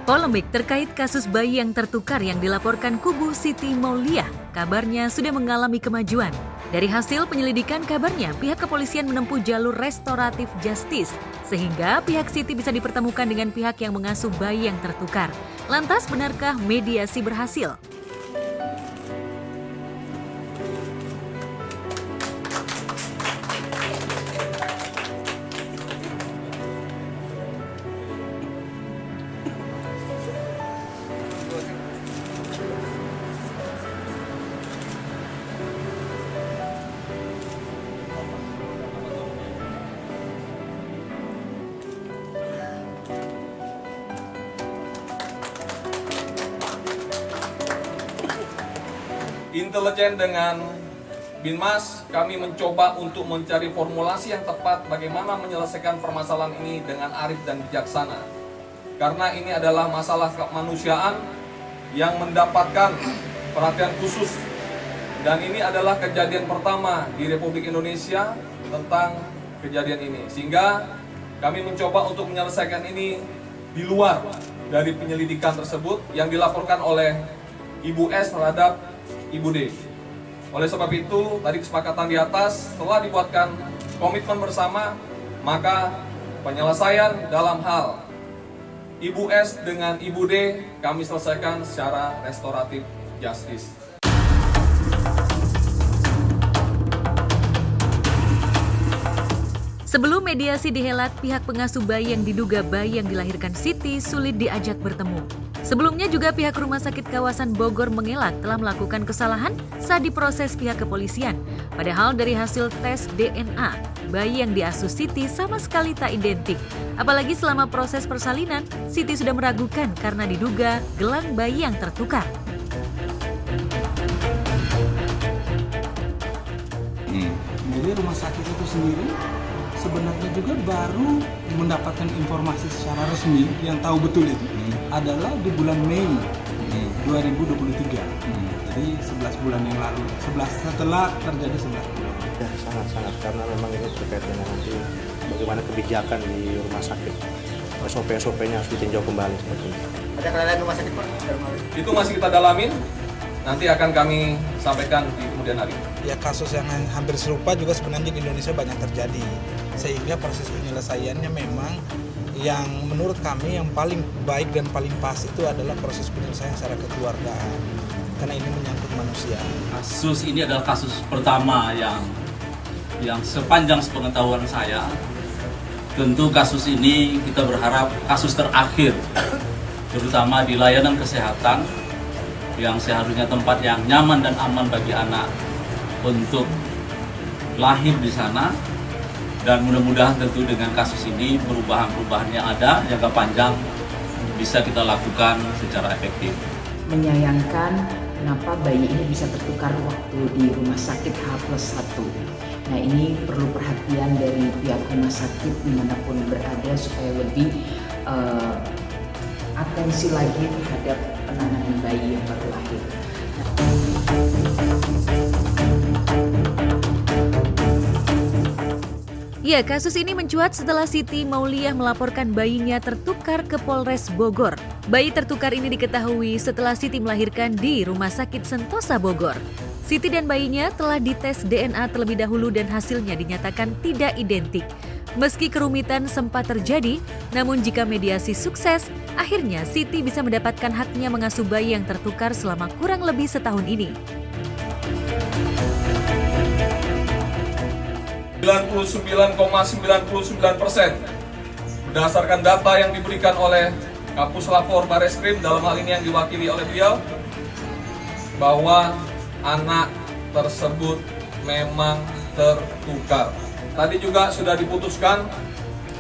Polemik terkait kasus bayi yang tertukar yang dilaporkan kubu Siti Mauliah kabarnya sudah mengalami kemajuan. Dari hasil penyelidikan kabarnya pihak kepolisian menempuh jalur restoratif justice sehingga pihak Siti bisa dipertemukan dengan pihak yang mengasuh bayi yang tertukar. Lantas benarkah mediasi berhasil? Intelijen dengan Binmas, kami mencoba untuk mencari formulasi yang tepat bagaimana menyelesaikan permasalahan ini dengan arif dan bijaksana. Karena ini adalah masalah kemanusiaan yang mendapatkan perhatian khusus. Dan ini adalah kejadian pertama di Republik Indonesia tentang kejadian ini. Sehingga kami mencoba untuk menyelesaikan ini di luar dari penyelidikan tersebut yang dilaporkan oleh Ibu S terhadap Ibu D. Oleh sebab itu, tadi kesepakatan di atas telah dibuatkan komitmen bersama, maka penyelesaian dalam hal Ibu S dengan Ibu D kami selesaikan secara restoratif justice. Sebelum mediasi dihelat, pihak pengasuh bayi yang diduga bayi yang dilahirkan Siti sulit diajak bertemu. Sebelumnya juga pihak Rumah Sakit Kawasan Bogor mengelak telah melakukan kesalahan saat diproses pihak kepolisian. Padahal dari hasil tes DNA, bayi yang diasuh Siti sama sekali tak identik. Apalagi selama proses persalinan, Siti sudah meragukan karena diduga gelang bayi yang tertukar. Jadi rumah sakit itu sendiri sebenarnya juga baru mendapatkan informasi secara resmi yang tahu betul itu adalah di bulan Mei 2023. Jadi 11 bulan yang lalu, setelah terjadi 11 bulan. Ya, sangat-sangat karena memang ini terkait dengan nanti bagaimana kebijakan di rumah sakit. SOP-nya harus ditinjau kembali seperti itu. Ada kelelahan rumah sakit Pak? Itu masih kita dalamin, nanti akan kami sampaikan di kemudian hari. Ya, kasus yang hampir serupa juga sebenarnya di Indonesia banyak terjadi. Sehingga proses penyelesaiannya memang yang menurut kami yang paling baik dan paling pas itu adalah proses penyelesaian secara kekeluargaan. Karena ini menyangkut manusia. Kasus ini adalah kasus pertama yang sepanjang sepengetahuan saya. Tentu kasus ini kita berharap kasus terakhir, terutama di layanan kesehatan yang seharusnya tempat yang nyaman dan aman bagi anak untuk lahir di sana. Dan mudah-mudahan tentu dengan kasus ini perubahan-perubahan yang ada jangka panjang bisa kita lakukan secara efektif. Menyayangkan kenapa bayi ini bisa tertukar waktu di rumah sakit H+1. Nah, ini perlu perhatian dari pihak rumah sakit dimanapun berada supaya lebih atensi lagi terhadap penanganan bayi yang baru lahir. Ya, kasus ini mencuat setelah Siti Mauliah melaporkan bayinya tertukar ke Polres Bogor. Bayi tertukar ini diketahui setelah Siti melahirkan di Rumah Sakit Sentosa Bogor. Siti dan bayinya telah dites DNA terlebih dahulu dan hasilnya dinyatakan tidak identik. Meski kerumitan sempat terjadi, namun jika mediasi sukses, akhirnya Siti bisa mendapatkan haknya mengasuh bayi yang tertukar selama kurang lebih setahun ini. 99,99% berdasarkan data yang diberikan oleh Kapuslapor Bareskrim dalam hal ini yang diwakili oleh beliau, bahwa anak tersebut memang tertukar. Tadi juga sudah diputuskan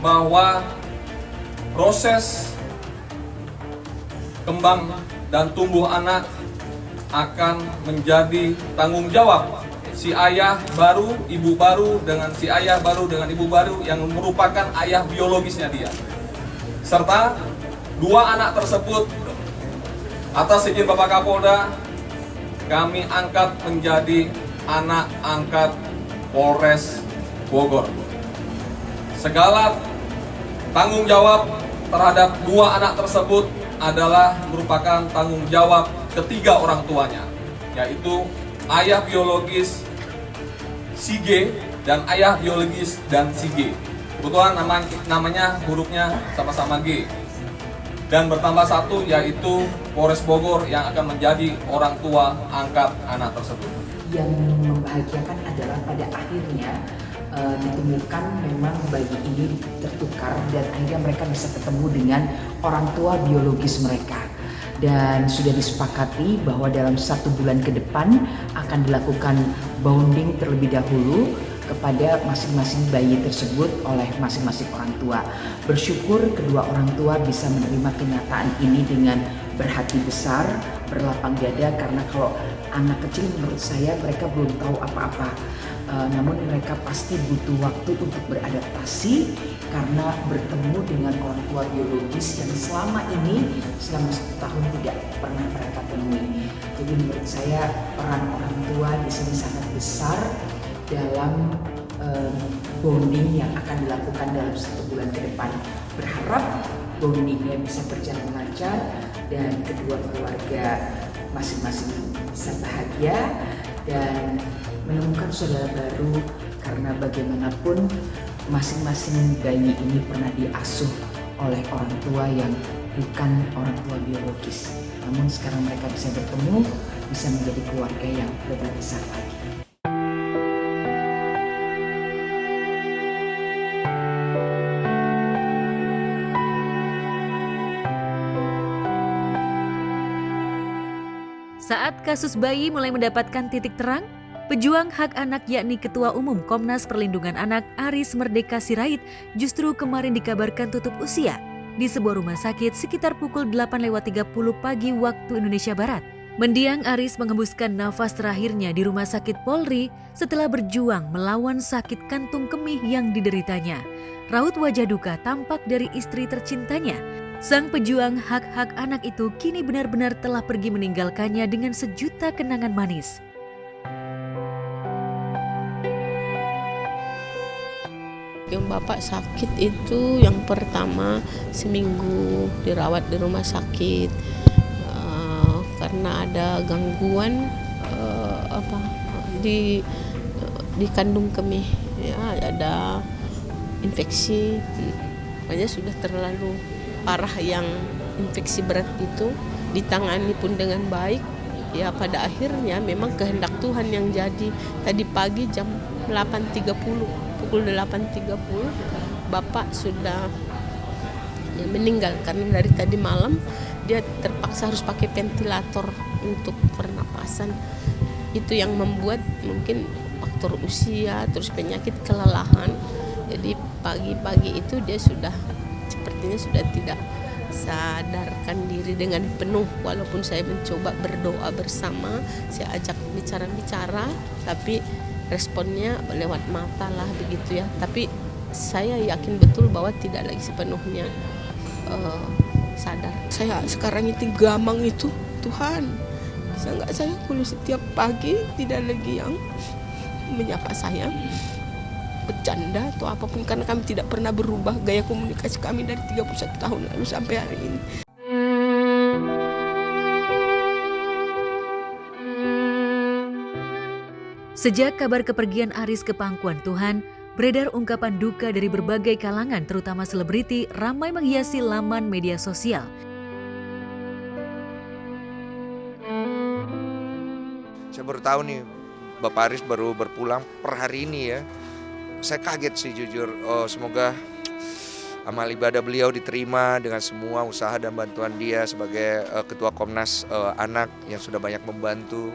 bahwa proses kembang dan tumbuh anak akan menjadi tanggung jawab si ayah baru, ibu baru dengan si ayah baru dengan ibu baru yang merupakan ayah biologisnya dia. Serta dua anak tersebut atas izin Bapak Kapolda kami angkat menjadi anak angkat Polres Bogor. Segala tanggung jawab terhadap dua anak tersebut adalah merupakan tanggung jawab ketiga orang tuanya, yaitu ayah biologis si G dan ayah biologis dan si G. Kebetulan namanya hurufnya sama-sama G. Dan bertambah satu, yaitu Polres Bogor yang akan menjadi orang tua angkat anak tersebut. Yang membahagiakan adalah pada akhirnya ditemukan memang bayi ini tertukar dan akhirnya mereka bisa ketemu dengan orang tua biologis mereka. Dan sudah disepakati bahwa dalam 1 bulan ke depan akan dilakukan bonding terlebih dahulu kepada masing-masing bayi tersebut oleh masing-masing orang tua. Bersyukur kedua orang tua bisa menerima kenyataan ini dengan berhati besar, berlapang dada, karena kalau anak kecil menurut saya mereka belum tahu apa-apa. Namun mereka pasti butuh waktu untuk beradaptasi karena bertemu dengan orang tua biologis yang selama 1 tahun tidak pernah mereka temui. Jadi menurut saya peran orang tua di sini sangat besar dalam bonding yang akan dilakukan dalam 1 bulan ke depan. Berharap bondingnya bisa berjalan lancar dan kedua keluarga masing-masing bisa bahagia dan menemukan saudara baru, karena bagaimanapun masing-masing bayi ini pernah diasuh oleh orang tua yang bukan orang tua biologis. Namun sekarang mereka bisa bertemu, bisa menjadi keluarga yang lebih besar lagi. Saat kasus bayi mulai mendapatkan titik terang, pejuang hak anak yakni Ketua Umum Komnas Perlindungan Anak Aris Merdeka Sirait justru kemarin dikabarkan tutup usia di sebuah rumah sakit sekitar pukul 8.30 pagi waktu Indonesia Barat. Mendiang Aris mengembuskan nafas terakhirnya di Rumah Sakit Polri setelah berjuang melawan sakit kantung kemih yang dideritanya. Raut wajah duka tampak dari istri tercintanya. Sang pejuang hak-hak anak itu kini benar-benar telah pergi meninggalkannya dengan sejuta kenangan manis. Yang bapak sakit itu yang pertama seminggu dirawat di rumah sakit karena ada gangguan di kandung kemih, ya, ada infeksi, makanya sudah terlalu parah. Yang infeksi berat itu ditangani pun dengan baik, ya pada akhirnya memang kehendak Tuhan yang jadi. Tadi pagi jam 8.30, pukul 8.30 bapak sudah meninggal karena dari tadi malam dia terpaksa harus pakai ventilator untuk pernapasan. Itu yang membuat mungkin faktor usia terus penyakit kelelahan. Jadi pagi-pagi itu dia sudah sepertinya sudah tidak sadarkan diri dengan penuh. Walaupun saya mencoba berdoa bersama, saya ajak bicara-bicara, tapi responnya lewat mata lah begitu ya. Tapi saya yakin betul bahwa tidak lagi sepenuhnya sadar. Saya sekarang itu gamang itu Tuhan. Bisa nggak saya kalau setiap pagi tidak lagi yang menyapa saya, bercanda atau apapun, karena kami tidak pernah berubah gaya komunikasi kami dari 31 tahun lalu sampai hari ini. Sejak kabar kepergian Aris ke pangkuan Tuhan, beredar ungkapan duka dari berbagai kalangan terutama selebriti ramai menghiasi laman media sosial. Saya baru tahu nih Bapak Aris baru berpulang per hari ini ya. Saya kaget sih jujur. Semoga amal ibadah beliau diterima dengan semua usaha dan bantuan dia sebagai Ketua Komnas Anak yang sudah banyak membantu.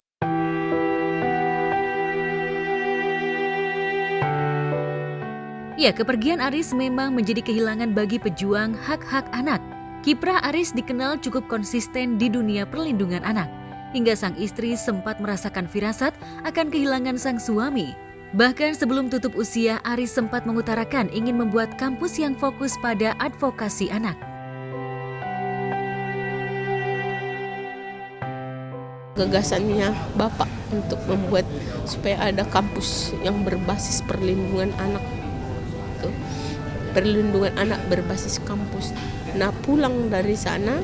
Ya, kepergian Aris memang menjadi kehilangan bagi pejuang hak-hak anak. Kiprah Aris dikenal cukup konsisten di dunia perlindungan anak. Hingga sang istri sempat merasakan firasat akan kehilangan sang suami. Bahkan sebelum tutup usia, Aris sempat mengutarakan ingin membuat kampus yang fokus pada advokasi anak. Gagasannya Bapak untuk membuat supaya ada kampus yang berbasis perlindungan anak. Perlindungan anak berbasis kampus. Nah, pulang dari sana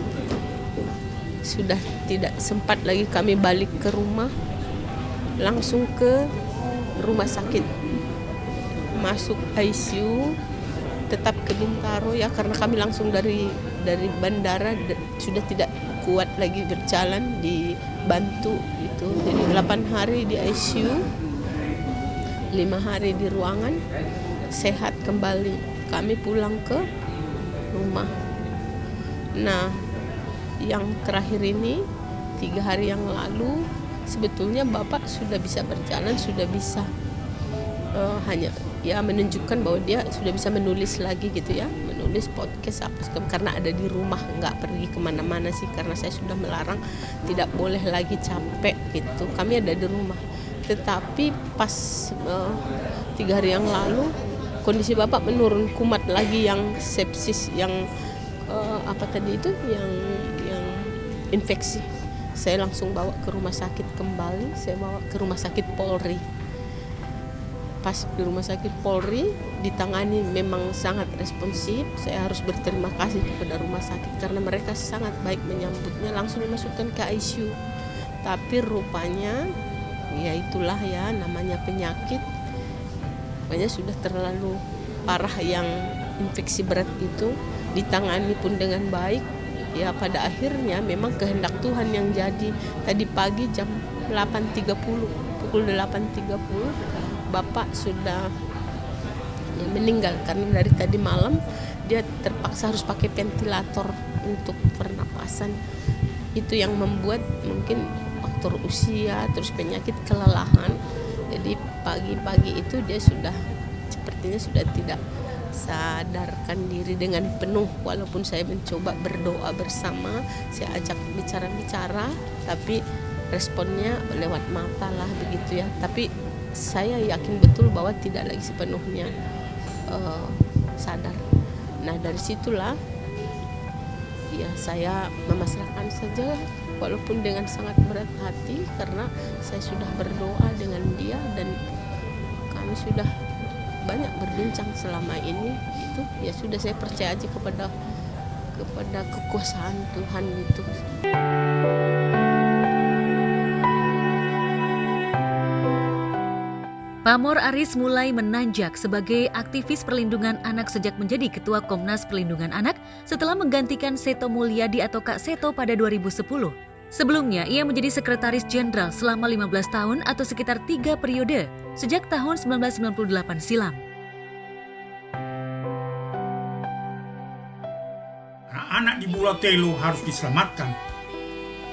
sudah tidak sempat lagi kami balik ke rumah, langsung ke rumah sakit, masuk ICU, tetap ke Bintaro ya, karena kami langsung dari bandara sudah tidak kuat lagi berjalan, dibantu itu. Jadi 8 hari di ICU, 5 hari di ruangan, sehat kembali. Kami pulang ke rumah. Nah, yang terakhir ini 3 hari yang lalu sebetulnya Bapak sudah bisa berjalan, sudah bisa hanya ya menunjukkan bahwa dia sudah bisa menulis lagi gitu ya, menulis podcast apa karena ada di rumah, nggak pergi kemana-mana sih, karena saya sudah melarang, tidak boleh lagi capek gitu, kami ada di rumah. Tetapi pas 3 hari yang lalu kondisi Bapak menurun, kumat lagi, yang sepsis, yang apa tadi itu, yang infeksi. Saya langsung bawa ke rumah sakit kembali, saya bawa ke rumah sakit Polri. Pas di rumah sakit Polri ditangani memang sangat responsif. Saya harus berterima kasih kepada rumah sakit karena mereka sangat baik menyambutnya, langsung dimasukkan ke ICU. Tapi rupanya ya itulah ya namanya penyakit, makanya sudah terlalu parah, yang infeksi berat itu ditangani pun dengan baik. Ya pada akhirnya memang kehendak Tuhan yang jadi. Tadi pagi jam 8.30, pukul 8.30 Bapak sudah ya, meninggal karena dari tadi malam dia terpaksa harus pakai ventilator untuk pernapasan. Itu yang membuat mungkin faktor usia, terus penyakit, kelelahan. Jadi pagi-pagi itu dia sudah sepertinya sudah tidak sadarkan diri dengan penuh. Walaupun saya mencoba berdoa bersama, saya ajak bicara-bicara, tapi responnya lewat mata lah begitu ya. Tapi saya yakin betul bahwa tidak lagi sepenuhnya sadar. Nah dari situlah ya saya memasrahkan saja, walaupun dengan sangat berat hati, karena saya sudah berdoa dengan dia dan kami sudah banyak berbincang selama ini. Itu ya sudah, saya percaya aja kepada kekuasaan Tuhan gitu. Pamor Aris mulai menanjak sebagai aktivis perlindungan anak sejak menjadi Ketua Komnas Perlindungan Anak setelah menggantikan Seto Mulyadi atau Kak Seto pada 2010. Sebelumnya, ia menjadi Sekretaris Jenderal selama 15 tahun atau sekitar 3 periode sejak tahun 1998 silam. Anak-anak di Pulau Telo harus diselamatkan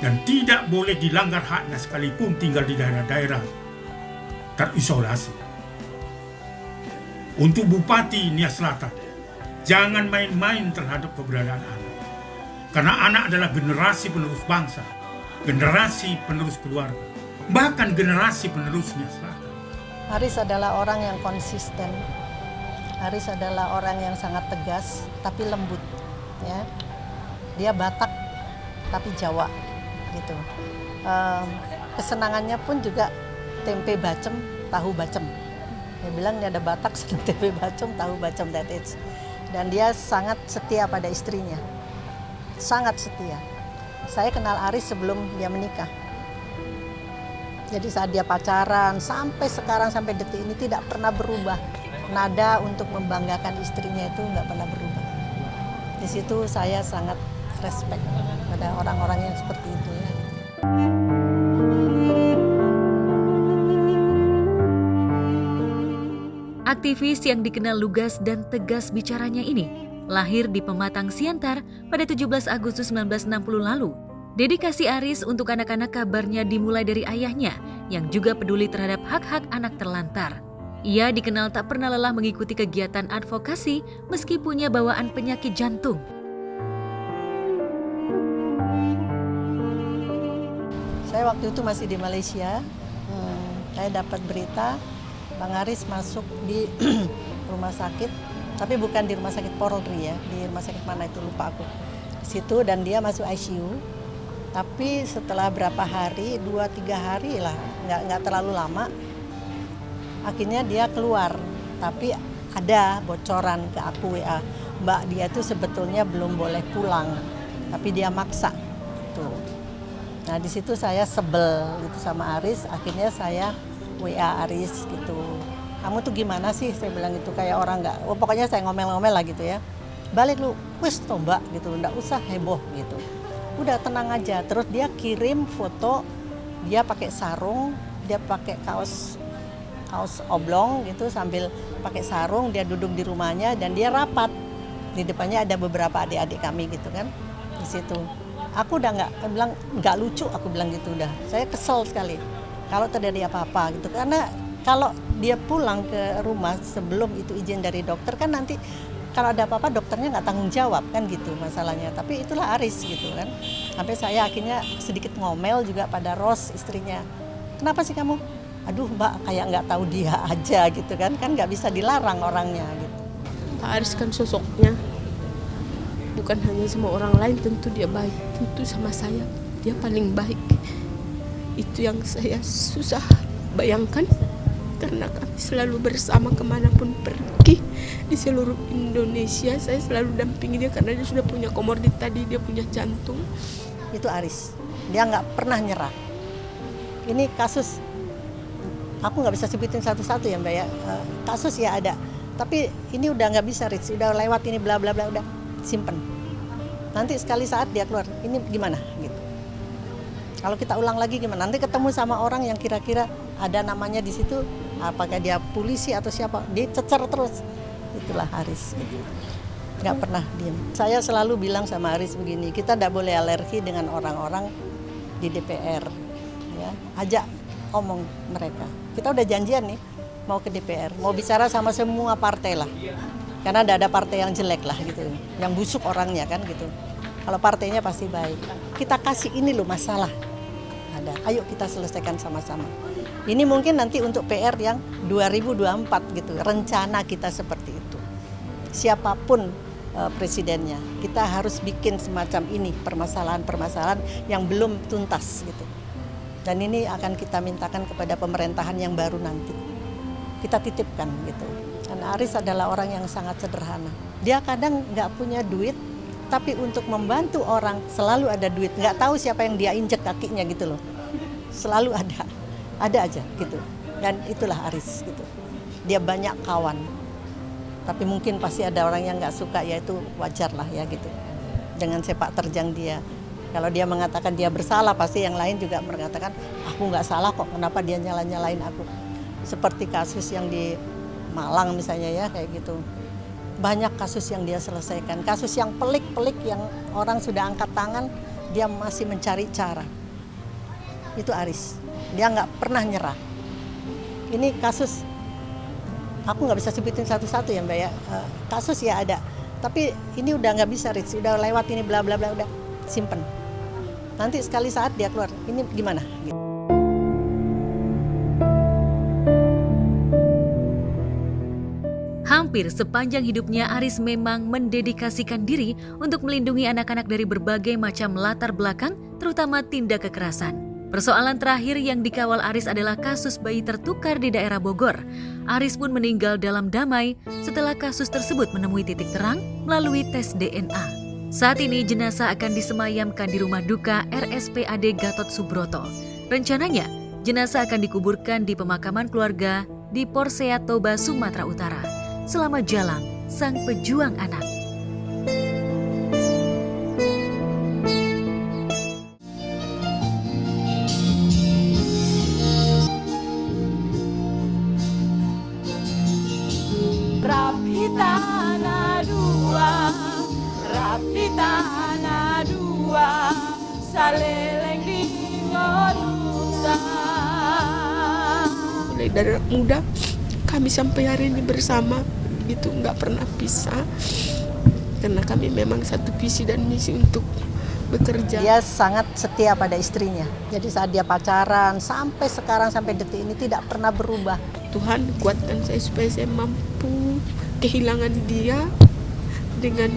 dan tidak boleh dilanggar haknya sekalipun tinggal di daerah-daerah terisolasi. Untuk Bupati Nia Selatan, jangan main-main terhadap keberadaan anak. Karena anak adalah generasi penerus bangsa, generasi penerus keluarga, bahkan generasi penerus Nia Selatan. Aris adalah orang yang konsisten. Aris adalah orang yang sangat tegas tapi lembut, ya. Dia Batak tapi Jawa, gitu. Kesenangannya pun juga tempe bacem, tahu bacem. Dia bilang dia ada Batak, senang tempe bacem, tahu bacem, that is. Dan dia sangat setia pada istrinya, sangat setia. Saya kenal Aris sebelum dia menikah. Jadi saat dia pacaran sampai sekarang, sampai detik ini tidak pernah berubah. Nada untuk membanggakan istrinya itu nggak pernah berubah. Di situ saya sangat respect pada orang-orang yang seperti itu ya. Aktivis yang dikenal lugas dan tegas bicaranya ini lahir di Pematang Siantar pada 17 Agustus 1960 lalu. Dedikasi Aris untuk anak-anak kabarnya dimulai dari ayahnya yang juga peduli terhadap hak-hak anak terlantar. Ia dikenal tak pernah lelah mengikuti kegiatan advokasi meski punya bawaan penyakit jantung. Saya waktu itu masih di Malaysia, saya dapat berita Bang Aris masuk di rumah sakit, tapi bukan di rumah sakit Polri ya, di rumah sakit mana itu lupa aku. Di situ dan dia masuk ICU, tapi setelah berapa hari, 2-3 hari lah, nggak terlalu lama, akhirnya dia keluar. Tapi ada bocoran ke aku WA, Mbak dia tuh sebetulnya belum boleh pulang, tapi dia maksa tuh. Nah di situ saya sebel gitu sama Aris, akhirnya saya WA Aris gitu. Kamu tuh gimana sih? Saya bilang gitu, kayak orang nggak, pokoknya saya ngomel-ngomel lah gitu ya. Balik lu, wis toh mbak gitu, nggak usah heboh gitu. Udah tenang aja. Terus dia kirim foto, dia pakai sarung, dia pakai kaos oblong gitu sambil pakai sarung, dia duduk di rumahnya dan dia rapat. Di depannya ada beberapa adik-adik kami gitu kan di situ. Aku udah bilang nggak lucu, aku bilang gitu udah. Saya kesel sekali kalau terjadi apa-apa gitu, karena kalau dia pulang ke rumah sebelum itu izin dari dokter kan nanti kalau ada apa-apa dokternya nggak tanggung jawab kan gitu masalahnya. Tapi itulah Aris gitu kan. Sampai saya akhirnya sedikit ngomel juga pada Ros istrinya. Kenapa sih kamu? Aduh mbak, kayak nggak tahu dia aja gitu kan nggak bisa dilarang orangnya gitu. Pak Aris kan sosoknya bukan hanya sama orang lain, tentu dia baik, tentu sama saya dia paling baik. Itu yang saya susah bayangkan, karena kami selalu bersama kemanapun pergi di seluruh Indonesia. Saya selalu dampingi dia karena dia sudah punya komorbid tadi, dia punya jantung. Itu Aris, dia nggak pernah nyerah. Ini kasus, aku nggak bisa sebutin satu-satu ya mbak ya, kasus ya ada, tapi ini udah nggak bisa Rich, udah lewat ini bla bla bla, udah simpen. Nanti sekali saat dia keluar, ini gimana gitu. Kalau kita ulang lagi gimana? Nanti ketemu sama orang yang kira-kira ada namanya di situ, apakah dia polisi atau siapa, dicecer terus. Itulah Aris gitu. Nggak pernah diam. Saya selalu bilang sama Aris begini, kita tidak boleh alergi dengan orang-orang di DPR. Ya, ajak omong mereka. Kita udah janjian nih mau ke DPR, mau bicara sama semua partai lah. Karena ada partai yang jelek lah gitu, yang busuk orangnya kan gitu. Kalau partainya pasti baik. Kita kasih ini loh masalah. Ada. Ayo kita selesaikan sama-sama. Ini mungkin nanti untuk PR yang 2024 gitu. Rencana kita seperti itu. Siapapun presidennya, kita harus bikin semacam ini permasalahan-permasalahan yang belum tuntas gitu. Dan ini akan kita mintakan kepada pemerintahan yang baru nanti. Kita titipkan gitu. Karena Aris adalah orang yang sangat sederhana. Dia kadang nggak punya duit, tapi untuk membantu orang selalu ada duit. Nggak tahu siapa yang dia injek kakinya gitu loh. Selalu ada aja gitu. Dan itulah Aris gitu. Dia banyak kawan. Tapi mungkin pasti ada orang yang nggak suka, ya itu wajar lah ya gitu. Dengan sepak terjang dia. Kalau dia mengatakan dia bersalah, pasti yang lain juga mengatakan, aku nggak salah kok, kenapa dia nyalain aku. Seperti kasus yang di Malang misalnya ya, kayak gitu. Banyak kasus yang dia selesaikan. Kasus yang pelik-pelik yang orang sudah angkat tangan, dia masih mencari cara. Itu Aris. Dia nggak pernah nyerah. Ini kasus, aku nggak bisa sebutin satu-satu ya mbak ya. Kasus ya ada. Tapi ini udah nggak bisa Rich, udah lewat ini bla bla bla, udah simpen. Nanti sekali saat dia keluar, ini gimana? Gitu. Hampir sepanjang hidupnya Aris memang mendedikasikan diri untuk melindungi anak-anak dari berbagai macam latar belakang, terutama tindak kekerasan. Persoalan terakhir yang dikawal Aris adalah kasus bayi tertukar di daerah Bogor. Aris pun meninggal dalam damai setelah kasus tersebut menemui titik terang melalui tes DNA. Saat ini jenazah akan disemayamkan di rumah duka RSPAD Gatot Subroto. Rencananya, jenazah akan dikuburkan di pemakaman keluarga di Porsea Toba, Sumatera Utara. Selamat jalan, sang pejuang anak. Rapi tanah dua, saleleng di Gonusa. Mulai dari muda kami sampai hari ini bersama, itu nggak pernah pisah, karena kami memang satu visi dan misi untuk bekerja. Dia sangat setia pada istrinya. Jadi saat dia pacaran sampai sekarang, sampai detik ini tidak pernah berubah. Tuhan kuatkan saya supaya saya mampu kehilangan dia dengan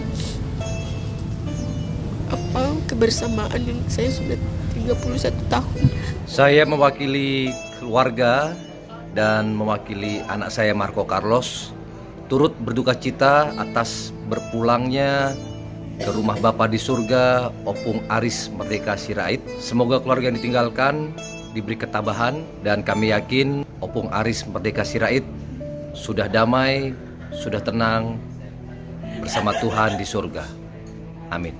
kebersamaan yang saya sudah 31 tahun. Saya mewakili keluarga dan mewakili anak saya Marco Carlos turut berduka cita atas berpulangnya ke rumah Bapa di surga, Opung Aris Merdeka Sirait. Semoga keluarga yang ditinggalkan diberi ketabahan, dan kami yakin Opung Aris Merdeka Sirait sudah damai, sudah tenang bersama Tuhan di surga. Amin.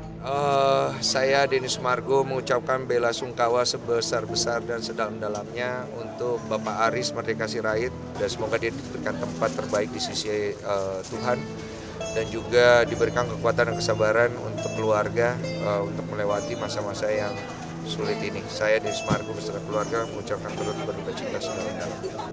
Saya Denis Margo mengucapkan bela sungkawa sebesar-besar dan sedalam-dalamnya untuk Bapak Aris Merdeka Sirait, dan semoga dia diberikan tempat terbaik di sisi Tuhan, dan juga diberikan kekuatan dan kesabaran untuk keluarga untuk melewati masa-masa yang sulit ini. Saya Denis Margo beserta keluarga mengucapkan turut berduka cita sedalam-dalamnya.